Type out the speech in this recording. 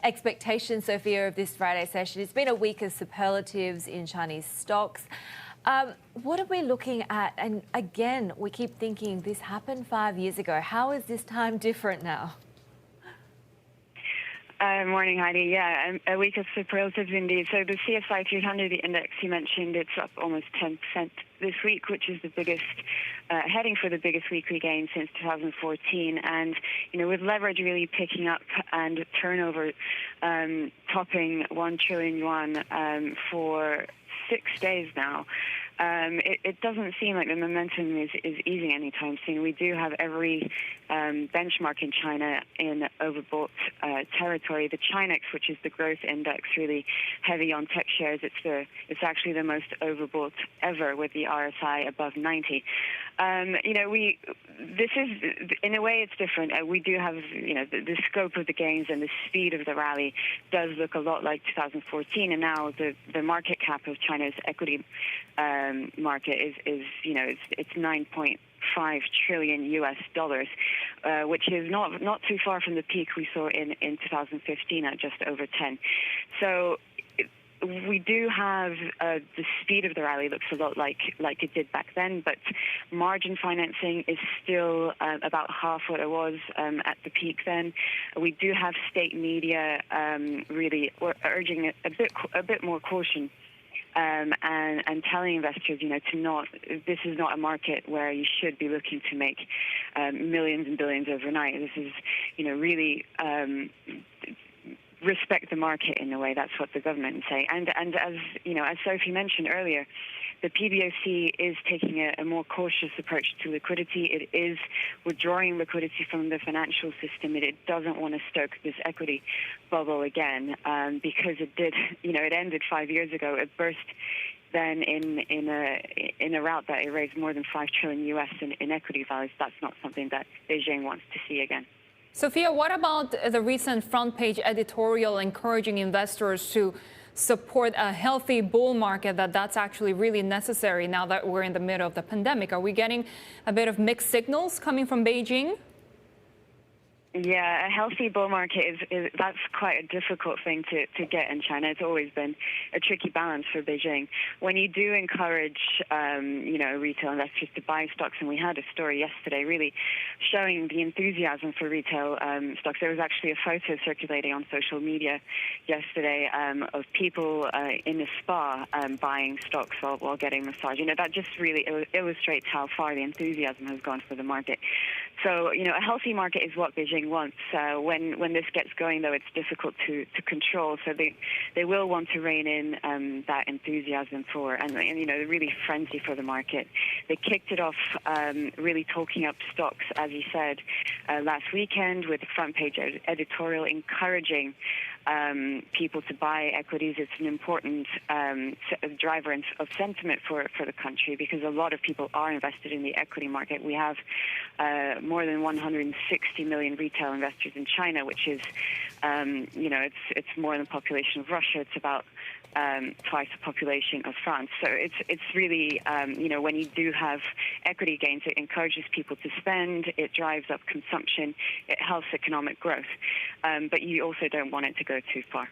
Expectations, Sofia, of this Friday session. It's been a week of superlatives in Chinese stocks. What are we looking at? And again, we keep thinking this happened 5 years ago. How is this time different now? Morning, Heidi. Yeah, a week of superlatives indeed. So the CSI 300, the index you mentioned, it's up almost 10% this week, which is the biggest, heading for the biggest weekly gain since 2014. And, with leverage really picking up and turnover topping 1 trillion yuan for 6 days now, it doesn't seem like the momentum is easing anytime soon. We do have every benchmark in China in overbought territory. The Chinex, which is the growth index, really heavy on tech shares. It's actually the most overbought ever, with the RSI above 90. This is, in a way, it's different. We do have, the scope of the gains and the speed of the rally does look a lot like 2014, and now the market cap of China's equity market is it's 9.5 trillion US dollars, which is not too far from the peak we saw in 2015 at just over 10. So we do have the speed of the rally looks a lot like it did back then, but margin financing is still about half what it was at the peak then. We do have state media really urging a bit more caution. And telling investors, this is not a market where you should be looking to make millions and billions overnight. This is, really respect the market in a way. That's what the government is saying. And as Sophie mentioned earlier, the PBOC is taking a more cautious approach to liquidity. It is withdrawing liquidity from the financial system. It doesn't want to stoke this equity bubble again because it did. It ended 5 years ago. It burst then in a route that it raised more than 5 trillion US in equity values. That's not something that Beijing wants to see again. Sofia, what about the recent front page editorial encouraging investors to support a healthy bull market, that's actually really necessary now that we're in the middle of the pandemic? Are we getting a bit of mixed signals coming from Beijing? Yeah, a healthy bull market that's quite a difficult thing to get in China. It's always been a tricky balance for Beijing. When you do encourage, retail investors to buy stocks, and we had a story yesterday really showing the enthusiasm for retail stocks. There was actually a photo circulating on social media yesterday of people in a spa buying stocks while getting massage. That just really illustrates how far the enthusiasm has gone for the market. So, a healthy market is what Beijing wants. When this gets going, though, it's difficult to control. So they will want to rein in that enthusiasm and really frenzy for the market. They kicked it off really talking up stocks, as you said, last weekend with the front page editorial encouraging people to buy equities. It's an important driver of sentiment for the country because a lot of people are invested in the equity market. We have more than 160 million retail investors in China, which is, it's more than the population of Russia. It's about twice the population of France. So it's really, when you do have equity gains, it encourages people to spend, it drives up consumption, it helps economic growth. But you also don't want it to go too far.